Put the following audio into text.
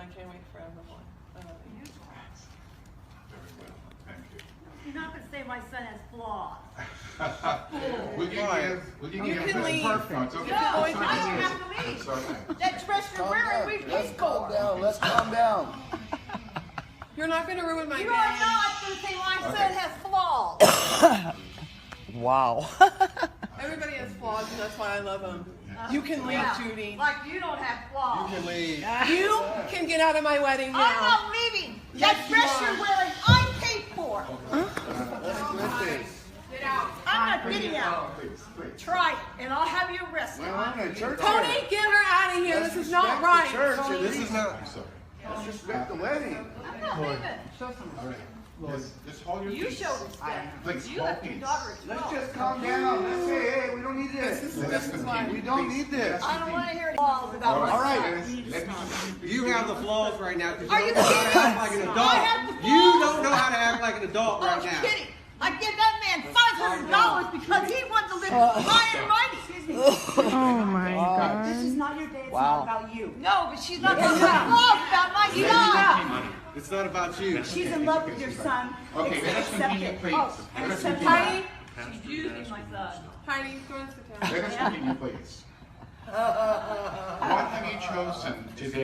I can't wait for everyone. I love you. Very well, thank you. You're not gonna say my son has flaws. We can You give can this- leave. No, it's okay. You can go It's into okay. the- I don't have to leave. It's all right. That dress you're wearing, we paid Calm for. down, let's calm down. You're not going to ruin my You day. are not gonna say my son Okay. has flaws. Wow. Everybody has flaws, and that's why I love them. You can leave, Yeah. Judy. Like you don't have flaws. leave. You can get out of my wedding I'm now. not leaving. Yes, That you dress are. you're wearing, I paid for. Let's get this. Get out. I'm not getting out. Please, please. Try it, and I'll have you arrested. We're in a church. Tony, here. get her out of here. Let's This is not respect the right. church, and this is not. I'm sorry. Let's respect the wedding. I'm not leaving. All right. Just hold your You peace. show respect. Please, You hold left your peace. daughter at Let's 12. just calm down. Let's say, hey, we don't need This is this. why. We don't need this. I don't want to hear flaws about All my right, son. let me. You have the flaws right now because Are you you don't know how to kidding? act like an I adult. have the You flaws. don't know how to act like an adult I right was now. kidding. I give that man $500 because he wanted to live high and mighty. Oh my God. This is not your day, it's Wow. not about you. No, but she's not going to have flaws about my son. It's not about you. She's in love with your son. Okay, let us Accept continue, it. please. Oh, Let us accept it. continue. Heidi, She's using my son. Heidi, go and sit down. Let us continue, please. What have you chosen today?